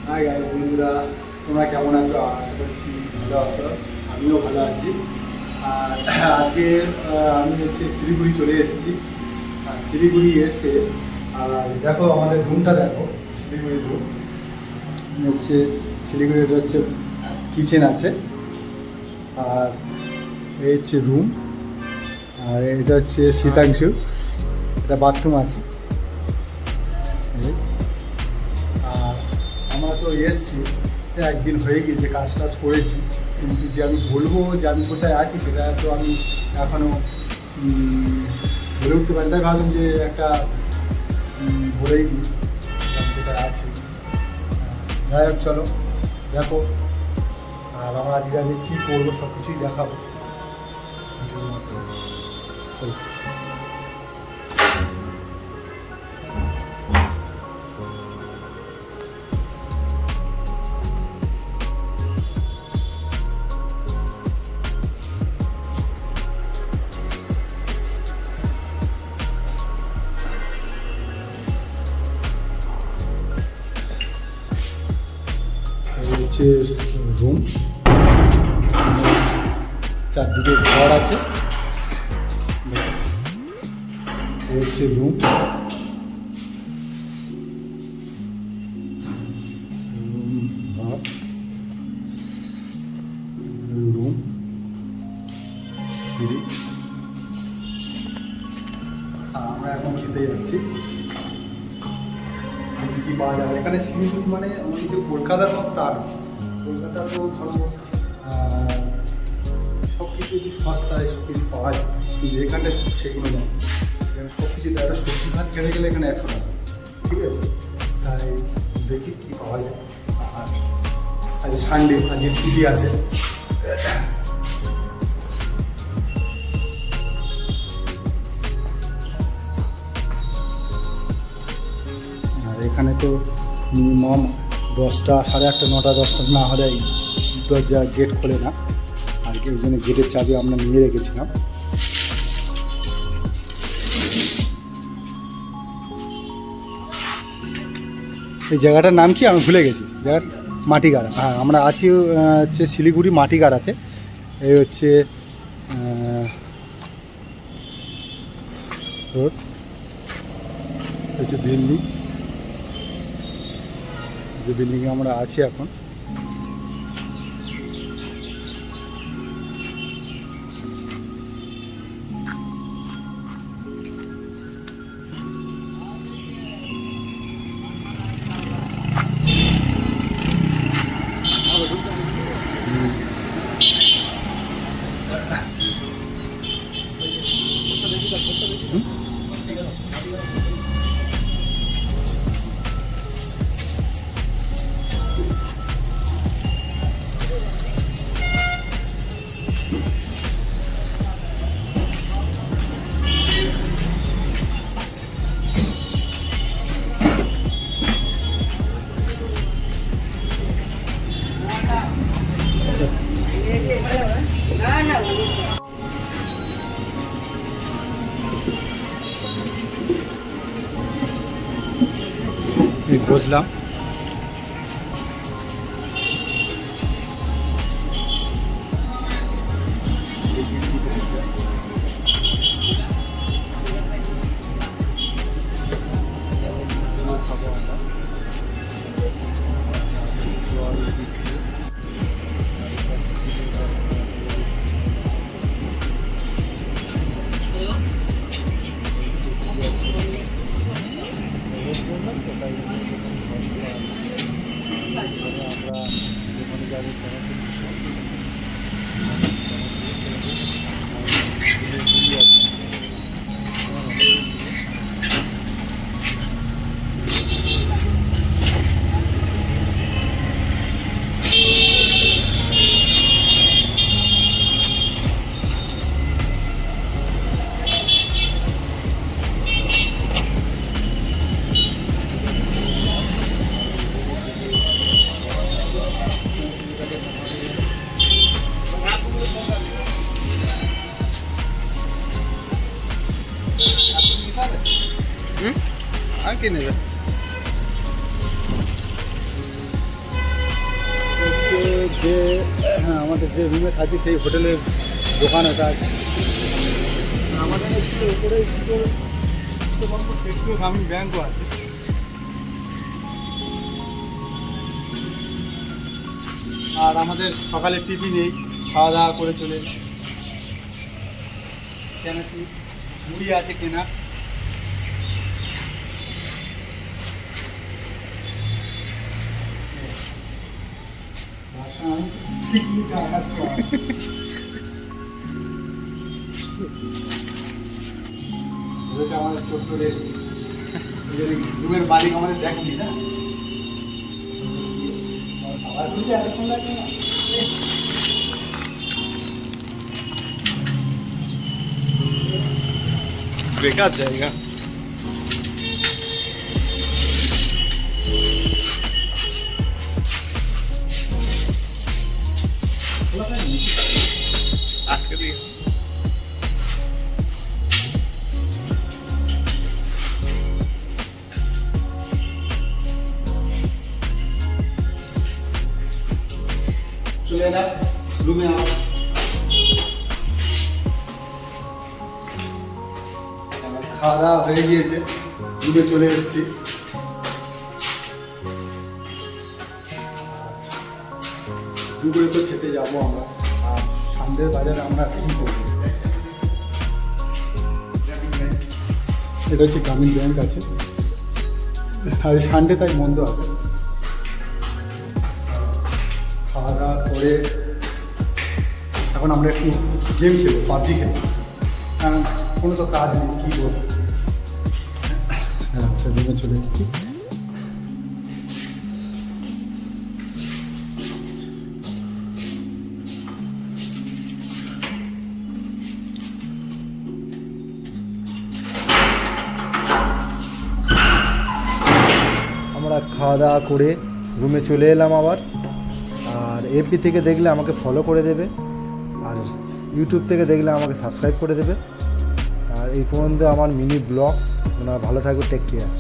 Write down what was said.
Hi guys বন্ধুরা, তোমরা কেমন আছো? আশা করছি ভালো আছো। আমিও ভালো আছি। আর আজকে আমি হচ্ছে শিলিগুড়ি চলে এসেছি। আর শিলিগুড়ি এসে আর দেখো আমাদের রুমটা দেখো, শিলিগুড়ির রুম হচ্ছে। শিলিগুড়ির হচ্ছে কিচেন আছে, আর এই হচ্ছে রুম, আর এটা হচ্ছে শীতাংশু, এটা বাথরুম আছে। আর আমরা তো এসছি, একদিন হয়ে গিয়েছে, কাজ টাজ করেছি, কিন্তু যে আমি বলবো যে আমি কোথায় আছি সেটা তো আমি এখনও বলে উঠতে পারি। তাই ভাবলাম যে একটা বলেই দিই আমি কোথায় আছি। যাই হোক, চলো দেখো। আর আমরা আজকে কী করবো সব কিছুই দেখাবো। চলো। হচ্ছে রুম, চারদিকে ঘর আছে। হচ্ছে রুম, রুম সিঁড়ি। আমরা এখন খেতে যাচ্ছি, দেখি কি পাওয়া যাবে এখানে। শিলিগুড়ি মানে আমাদের যে কলকাতার মতো তা না। কলকাতার তো ধরো সব কিছু যদি সস্তায় সব কিছু পাওয়া যায়, কিন্তু এখানটায় সেগুলো নয়। এখানে সব কিছু একটা সবজি ভাত খেতে গেলে এখানে 100 টাকা, ঠিক আছে? তাই দেখি কী পাওয়া যায়। আর আজ সানডে, আজকে ছুটি আছে। আর এখানে তো মিনিমাম 10টা, 8:30, 9টা, 10টা না হলে দরজা গেট খোলে না। আর ওই জন্য গেটের চাবি আমরা নিয়ে রেখেছিলাম। এই জায়গাটার নাম কি আমি ভুলে গেছি, জায়গার মাটিগাড়া। হ্যাঁ, আমরা আছি হচ্ছে শিলিগুড়ি মাটিগাড়াতে। এই হচ্ছে রোড, হচ্ছে বিল্ডিং, যে বিল্ডিংয়ে আমরা আছি এখন। বসলাম। যে আমাদের যে রুমে থাকি সেই হোটেলের দোকান এটা আছে। আমাদের একটু উপরে একটু গ্রামীণ ব্যাংকও আছে। আর আমাদের সকালে টিফিন নেই, খাওয়া দাওয়া করে চলে এলাম। কেন কি মুড়ি আছে কেনা। আমাদের ছোট্ট এসেছি, রুমের মালিক আমাদের দেখেনি না। আবার খুঁজে এতক্ষণ লাগে না। বেকার জায়গা। আটকে দিয়ে চলে এলাম রুমে। আমার খাওয়া দাওয়া হয়ে গিয়েছে, রুমে চলে এসেছি। দুপুরে তো খেতে যাবো আমরা। আর সানডের বাজারে আমরা কী করবো, এটা হচ্ছে গ্রামীণ ব্যাংক আছে, আর সানডে তাই বন্ধ আছে। খাওয়া দাওয়া করে এখন আমরা একটু গেম খেলবো, পাবজি খেলবো, কারণ কোনো তো কাজ নেই, কী করবো। হ্যাঁ, রুমে চলে এসেছি। আমরা খাওয়া দাওয়া করে রুমে চলে এলাম আবার। আর এফবি থেকে দেখলে আমাকে ফলো করে দেবে, আর ইউটিউব থেকে দেখলে আমাকে সাবস্ক্রাইব করে দেবে। আর এই পর্যন্ত আমার মিনি ব্লগ। ভালো থাকবে, টেক কেয়ার।